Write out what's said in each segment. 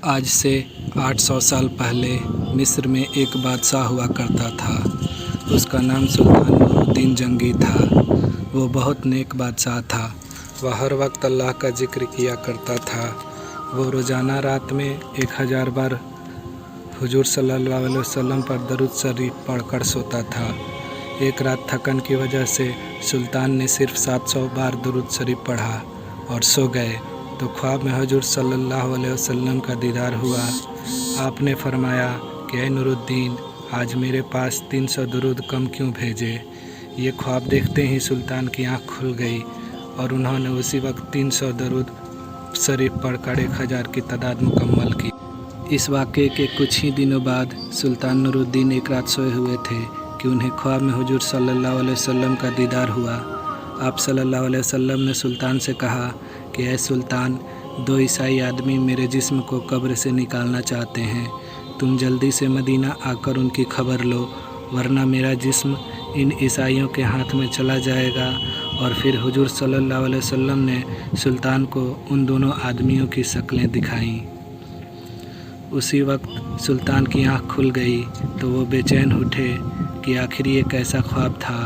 आज से 800 साल पहले मिस्र में एक बादशाह हुआ करता था। उसका नाम सुल्तान नूरुद्दीन जंगी था। वो बहुत नेक बादशाह था। वह हर वक्त अल्लाह का जिक्र किया करता था। वो रोज़ाना रात में 1000 बार हुजूर सल्लल्लाहु अलैहि वसल्लम पर दरूद शरीफ पढ़कर सोता था। एक रात थकन की वजह से सुल्तान ने सिर्फ 700 बार दरूद शरीफ पढ़ा और सो गए तो ख्वाब में हुजूर सल्लल्लाहु अलैहि वसल्लम का दीदार हुआ। आपने फरमाया कि ऐ नूरुद्दीन, आज मेरे पास 300 दरूद कम क्यों भेजे। ये ख्वाब देखते ही सुल्तान की आंख खुल गई और उन्होंने उसी वक्त 300 दरूद शरीफ पढ़कर 1000 की तादाद मुकम्मल की। इस वाक़े के कुछ ही दिनों बाद सुल्तान नूरुद्दीन एक रात सोए हुए थे कि उन्हें ख्वाब में हुजूर सल्लल्लाहु अलैहि वसल्लम का दीदार हुआ। आप सल्लल्लाहु अलैहि वसल्लम ने सुल्तान से कहा कि ऐ सुल्तान, 2 ईसाई आदमी मेरे जिस्म को कब्र से निकालना चाहते हैं। तुम जल्दी से मदीना आकर उनकी खबर लो, वरना मेरा जिस्म इन ईसाइयों के हाथ में चला जाएगा। और फिर हुजूर सल्लल्लाहु अलैहि वसल्लम ने सुल्तान को उन दोनों आदमियों की शक्लें दिखाईं। उसी वक्त सुल्तान की आंख खुल गई तो वो बेचैन उठे कि आखिर ये कैसा ख्वाब था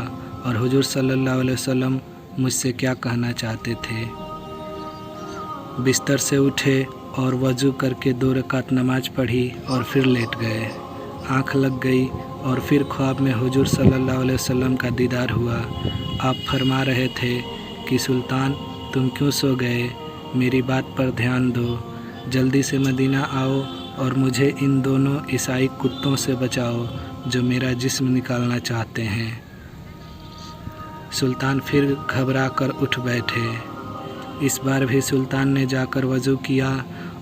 और हुजूर सल्लल्लाहु अलैहि वसल्लम मुझसे क्या कहना चाहते थे। बिस्तर से उठे और वज़ू करके 2 रकात नमाज पढ़ी और फिर लेट गए। आँख लग गई और फिर ख्वाब में हुजूर सल्लल्लाहु अलैहि वसल्लम का दीदार हुआ। आप फरमा रहे थे कि सुल्तान, तुम क्यों सो गए, मेरी बात पर ध्यान दो, जल्दी से मदीना आओ और मुझे इन दोनों ईसाई कुत्तों से बचाओ जो मेरा जिस्म निकालना चाहते हैं। सुल्तान फिर घबरा कर उठ बैठे। इस बार भी सुल्तान ने जाकर वज़ू किया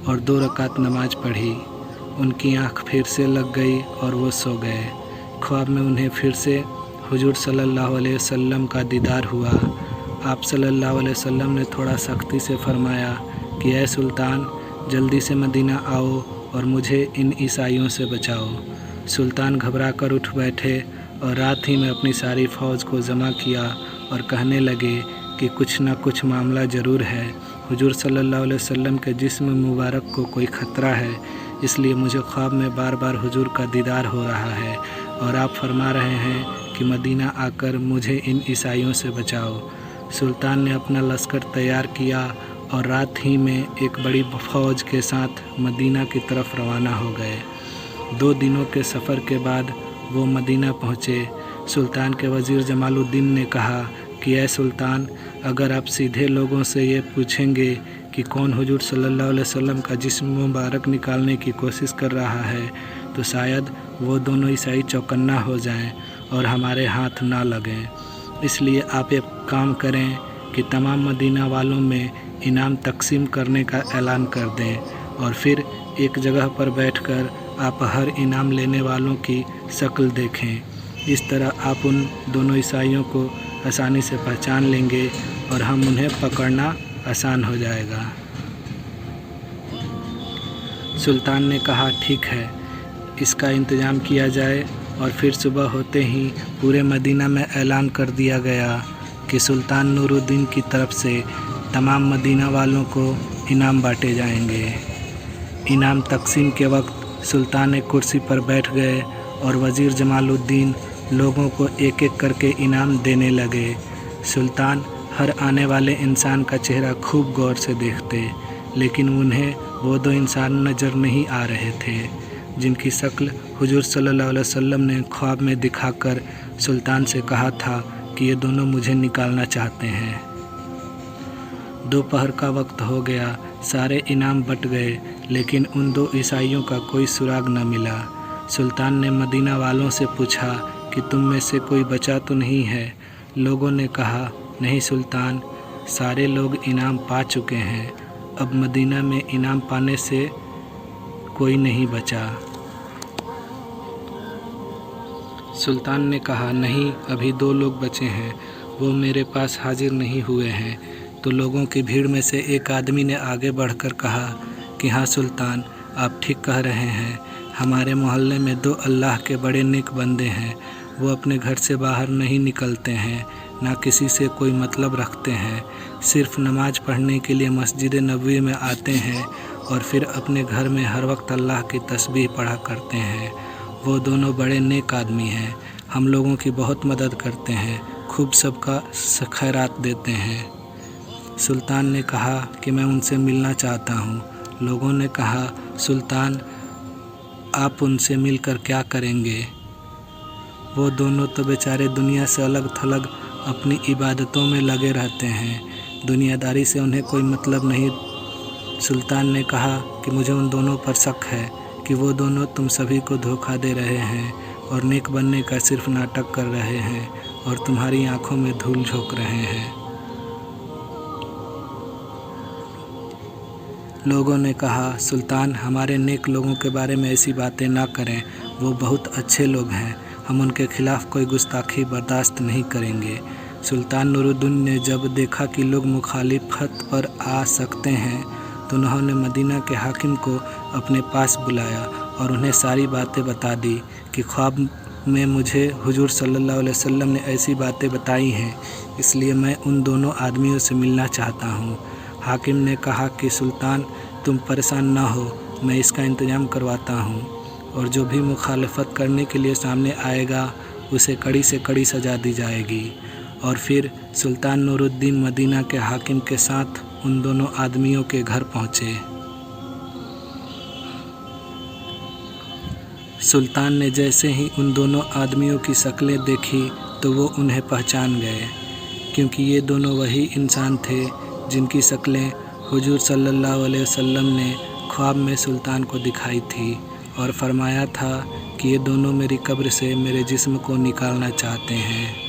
और 2 रकात नमाज पढ़ी। उनकी आंख फिर से लग गई और वो सो गए। ख्वाब में उन्हें फिर से हुजूर सल्लल्लाहु अलैहि वसल्लम का दीदार हुआ। आप सल्लल्लाहु अलैहि वसल्लम ने थोड़ा सख्ती से फरमाया कि ऐ सुल्तान, जल्दी से मदीना आओ और मुझे इन ईसाइयों से बचाओ। सुल्तान घबरा कर उठ बैठे और रात ही में अपनी सारी फ़ौज को जमा किया और कहने लगे कि कुछ न कुछ मामला ज़रूर है। हुजूर सल्लल्लाहु अलैहि वसल्लम के जिस्म मुबारक को कोई ख़तरा है, इसलिए मुझे ख्वाब में बार बार हुजूर का दीदार हो रहा है और आप फरमा रहे हैं कि मदीना आकर मुझे इन ईसाइयों से बचाओ। सुल्तान ने अपना लश्कर तैयार किया और रात ही में एक बड़ी फ़ौज के साथ मदीना की तरफ रवाना हो गए। 2 दिनों के सफ़र के बाद वो मदीना पहुँचे। सुल्तान के वज़ीर जमालुद्दीन ने कहा कि ऐ सुल्तान, अगर आप सीधे लोगों से ये पूछेंगे कि कौन हुजूर सल्लल्लाहु अलैहि वसल्लम का जिस्म मुबारक निकालने की कोशिश कर रहा है तो शायद वो दोनों ईसाई चौकन्ना हो जाएं और हमारे हाथ ना लगें। इसलिए आप एक काम करें कि तमाम मदीना वालों में इनाम तकसीम करने का ऐलान कर दें और फिर एक जगह पर बैठकर आप हर इनाम लेने वालों की शक्ल देखें। इस तरह आप उन दोनों ईसाइयों को आसानी से पहचान लेंगे और हम उन्हें पकड़ना आसान हो जाएगा। सुल्तान ने कहा, ठीक है, इसका इंतज़ाम किया जाए। और फिर सुबह होते ही पूरे मदीना में ऐलान कर दिया गया कि सुल्तान नूरुद्दीन की तरफ से तमाम मदीना वालों को इनाम बांटे जाएंगे। इनाम तकसीम के वक्त सुल्तान एक कुर्सी पर बैठ गए और वज़ीर जमालुद्दीन लोगों को एक एक करके इनाम देने लगे। सुल्तान हर आने वाले इंसान का चेहरा खूब गौर से देखते, लेकिन उन्हें वो 2 इंसान नज़र नहीं आ रहे थे जिनकी शक्ल हुजूर सल्लल्लाहु अलैहि वसल्लम ने ख्वाब में दिखाकर सुल्तान से कहा था कि ये दोनों मुझे निकालना चाहते हैं। दोपहर का वक्त हो गया, सारे इनाम बट गए, लेकिन उन 2 ईसाइयों का कोई सुराग न मिला। सुल्तान ने मदीना वालों से पूछा कि तुम में से कोई बचा तो नहीं है। लोगों ने कहा, नहीं सुल्तान, सारे लोग इनाम पा चुके हैं, अब मदीना में इनाम पाने से कोई नहीं बचा। सुल्तान ने कहा, नहीं, अभी 2 लोग बचे हैं, वो मेरे पास हाजिर नहीं हुए हैं। तो लोगों की भीड़ में से एक आदमी ने आगे बढ़कर कहा कि हाँ सुल्तान, आप ठीक कह रहे हैं, हमारे मोहल्ले में 2 अल्लाह के बड़े नेक बंदे हैं। वो अपने घर से बाहर नहीं निकलते हैं, ना किसी से कोई मतलब रखते हैं, सिर्फ नमाज पढ़ने के लिए मस्जिद नबवी में आते हैं और फिर अपने घर में हर वक्त अल्लाह की तस्बीह पढ़ा करते हैं। वो दोनों बड़े नेक आदमी हैं, हम लोगों की बहुत मदद करते हैं, खूब सबका खैरात देते हैं। सुल्तान ने कहा कि मैं उनसे मिलना चाहता हूँ। लोगों ने कहा, सुल्तान आप उनसे मिलकर क्या करेंगे? वो दोनों तो बेचारे दुनिया से अलग थलग अपनी इबादतों में लगे रहते हैं, दुनियादारी से उन्हें कोई मतलब नहीं। सुल्तान ने कहा कि मुझे उन दोनों पर शक है कि वो दोनों तुम सभी को धोखा दे रहे हैं और नेक बनने का सिर्फ नाटक कर रहे हैं और तुम्हारी आंखों में धूल झोंक रहे हैं। लोगों ने कहा, सुल्तान हमारे नेक लोगों के बारे में ऐसी बातें ना करें, वो बहुत अच्छे लोग हैं, हम उनके खिलाफ कोई गुस्ताखी बर्दाश्त नहीं करेंगे। सुल्तान नूरुद्दीन ने जब देखा कि लोग मुखालिफत पर आ सकते हैं तो उन्होंने मदीना के हाकिम को अपने पास बुलाया और उन्हें सारी बातें बता दी कि ख्वाब में मुझे हुजूर सल्लल्लाहु अलैहि वसल्लम ने ऐसी बातें बताई हैं, इसलिए मैं उन दोनों आदमियों से मिलना चाहता हूँ। हाकिम ने कहा कि सुल्तान तुम परेशान ना हो, मैं इसका इंतज़ाम करवाता हूँ और जो भी मुखालफत करने के लिए सामने आएगा उसे कड़ी से कड़ी सज़ा दी जाएगी। और फिर सुल्तान नूरुद्दीन मदीना के हाकिम के साथ उन दोनों आदमियों के घर पहुँचे। सुल्तान ने जैसे ही उन दोनों आदमियों की शक्लें देखी तो वो उन्हें पहचान गए, क्योंकि ये दोनों वही इंसान थे जिनकी शक्लें हुजूर सल्लल्लाहु अलैहि वसल्लम ने ख्वाब में सुल्तान को दिखाई थी और फरमाया था कि ये दोनों मेरी कब्र से मेरे जिस्म को निकालना चाहते हैं।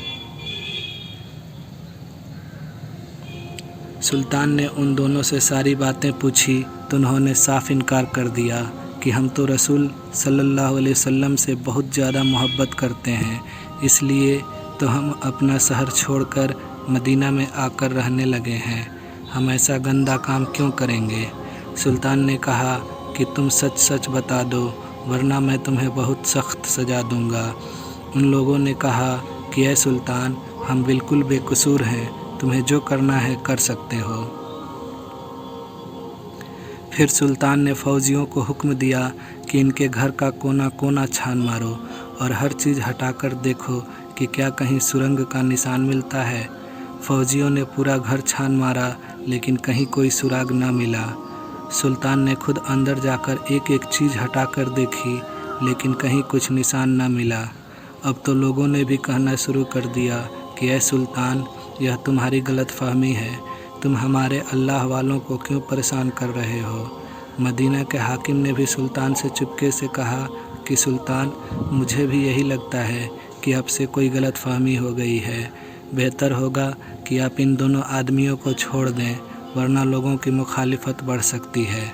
सुल्तान ने उन दोनों से सारी बातें पूछी तो उन्होंने साफ इनकार कर दिया कि हम तो रसूल सल्लल्लाहु अलैहि वसल्लम से बहुत ज़्यादा मोहब्बत करते हैं, इसलिए तो हम अपना शहर छोड़कर मदीना में आकर रहने लगे हैं, हम ऐसा गंदा काम क्यों करेंगे। सुल्तान ने कहा कि तुम सच सच बता दो, वरना मैं तुम्हें बहुत सख्त सज़ा दूंगा। उन लोगों ने कहा कि ऐ सुल्तान, हम बिल्कुल बेकसूर हैं, तुम्हें जो करना है कर सकते हो। फिर सुल्तान ने फौजियों को हुक्म दिया कि इनके घर का कोना कोना छान मारो और हर चीज़ हटाकर देखो कि क्या कहीं सुरंग का निशान मिलता है। फौजियों ने पूरा घर छान मारा लेकिन कहीं कोई सुराग ना मिला। सुल्तान ने खुद अंदर जाकर एक एक चीज़ हटाकर देखी लेकिन कहीं कुछ निशान ना मिला। अब तो लोगों ने भी कहना शुरू कर दिया कि ऐ सुल्तान, यह तुम्हारी गलत फहमी है, तुम हमारे अल्लाह वालों को क्यों परेशान कर रहे हो। मदीना के हाकिम ने भी सुल्तान से चुपके से कहा कि सुल्तान, मुझे भी यही लगता है कि आपसे कोई गलत फहमी हो गई है, बेहतर होगा कि आप इन दोनों आदमियों को छोड़ दें, वरना लोगों की मुखालिफत बढ़ सकती है।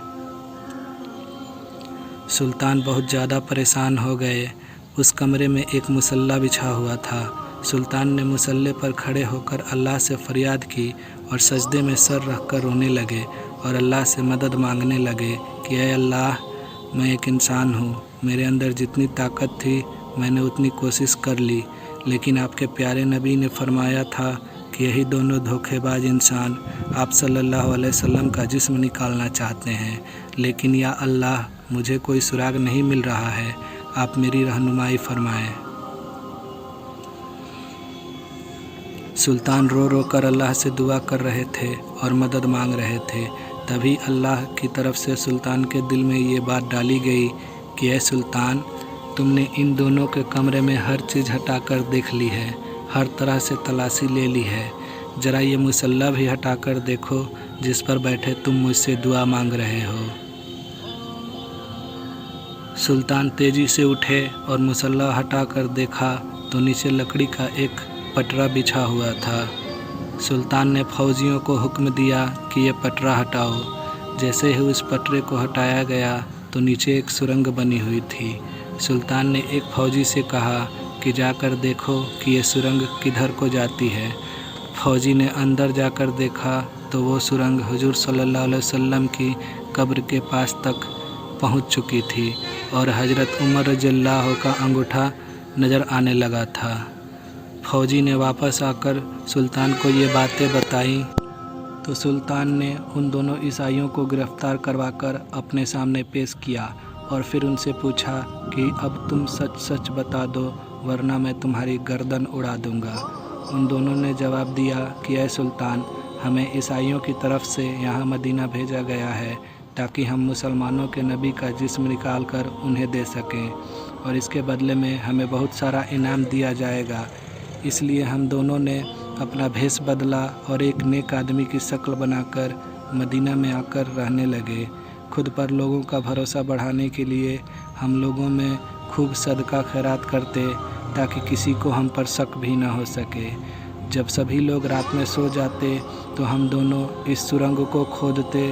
सुल्तान बहुत ज़्यादा परेशान हो गए। उस कमरे में एक मुसल्ला बिछा हुआ था। सुल्तान ने मुसल्ले पर खड़े होकर अल्लाह से फरियाद की और सजदे में सर रखकर रोने लगे और अल्लाह से मदद मांगने लगे कि ऐ अल्लाह, मैं एक इंसान हूँ, मेरे अंदर जितनी ताकत थी मैंने उतनी कोशिश कर ली, लेकिन आपके प्यारे नबी ने फरमाया था कि यही दोनों धोखेबाज इंसान आप सल्लल्लाहु अलैहि वसल्लम का जिस्म निकालना चाहते हैं, लेकिन या अल्लाह, मुझे कोई सुराग नहीं मिल रहा है, आप मेरी रहनुमाई फरमाएं। सुल्तान रो रो कर अल्लाह से दुआ कर रहे थे और मदद मांग रहे थे। तभी अल्लाह की तरफ से सुल्तान के दिल में ये बात डाली गई कि ऐ सुल्तान, तुमने इन दोनों के कमरे में हर चीज़ हटाकर देख ली है, हर तरह से तलाशी ले ली है, ज़रा ये मुसल्ला भी हटाकर देखो जिस पर बैठे तुम मुझसे दुआ मांग रहे हो। सुल्तान तेज़ी से उठे और मुसल्ला हटाकर देखा तो नीचे लकड़ी का एक पटरा बिछा हुआ था। सुल्तान ने फौजियों को हुक्म दिया कि ये पटरा हटाओ। जैसे ही उस पटरे को हटाया गया तो नीचे एक सुरंग बनी हुई थी। सुल्तान ने एक फौजी से कहा कि जाकर देखो कि ये सुरंग किधर को जाती है। फौजी ने अंदर जाकर देखा तो वो सुरंग हुजूर सल्लल्लाहु अलैहि वसल्लम की कब्र के पास तक पहुंच चुकी थी और हज़रत उमर रज़ियल्लाहु का अंगूठा नज़र आने लगा था। फौजी ने वापस आकर सुल्तान को ये बातें बताई तो सुल्तान ने उन दोनों ईसाइयों को गिरफ्तार करवाकर अपने सामने पेश किया और फिर उनसे पूछा कि अब तुम सच सच बता दो, वरना मैं तुम्हारी गर्दन उड़ा दूंगा। उन दोनों ने जवाब दिया कि ऐ सुल्तान, हमें ईसाइयों की तरफ से यहाँ मदीना भेजा गया है ताकि हम मुसलमानों के नबी का जिस्म निकाल कर उन्हें दे सकें, और इसके बदले में हमें बहुत सारा इनाम दिया जाएगा। इसलिए हम दोनों ने अपना भेष बदला और एक नेक आदमी की शक्ल बनाकर मदीना में आकर रहने लगे। खुद पर लोगों का भरोसा बढ़ाने के लिए हम लोगों में खूब सदका खैरात करते ताकि किसी को हम पर शक भी न हो सके। जब सभी लोग रात में सो जाते तो हम दोनों इस सुरंग को खोदते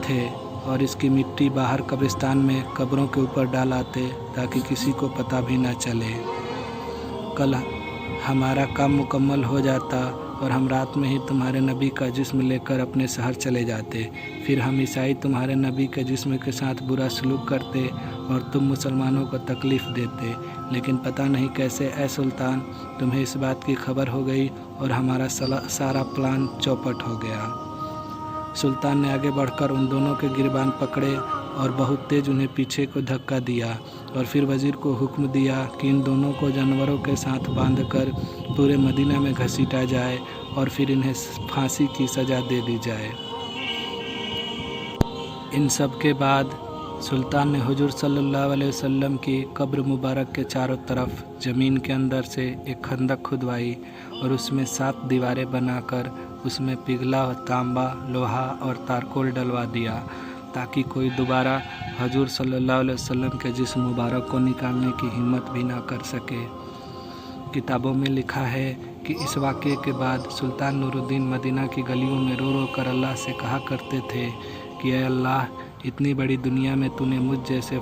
थे और इसकी मिट्टी बाहर कब्रिस्तान में कब्रों के ऊपर डाल आते ताकि किसी को पता भी न चले। कल हमारा काम मुकम्मल हो जाता और हम रात में ही तुम्हारे नबी का जिस्म लेकर अपने शहर चले जाते। फिर हम ईसाई तुम्हारे नबी के जिस्म के साथ बुरा सलूक करते और तुम मुसलमानों को तकलीफ़ देते। लेकिन पता नहीं कैसे ऐ सुल्तान, तुम्हें इस बात की खबर हो गई और हमारा सारा प्लान चौपट हो गया। सुल्तान ने आगे बढ़कर उन दोनों के गिरबान पकड़े और बहुत तेज़ उन्हें पीछे को धक्का दिया और फिर वज़ीर को हुक्म दिया कि इन दोनों को जानवरों के साथ बांधकर पूरे मदीना में घसीटा जाए और फिर इन्हें फांसी की सज़ा दे दी जाए। इन सब के बाद सुल्तान ने हुजूर सल्लल्लाहु अलैहि वसल्लम की कब्र मुबारक के चारों तरफ ज़मीन के अंदर से एक खंदक खुदवाई और उसमें 7 दीवारें बनाकर उसमें पिघला तांबा, लोहा और तारकोल डलवा दिया ताकि कोई दोबारा हुजूर सल्लल्लाहु अलैहि वसल्लम के जिस्म मुबारक को निकालने की हिम्मत भी ना कर सके। किताबों में लिखा है कि इस वाक़े के बाद सुल्तान नूरुद्दीन मदीना की गलियों में रो रो कर अल्लाह से कहा करते थे कि ऐ अल्लाह, इतनी बड़ी दुनिया में तूने मुझ जैसे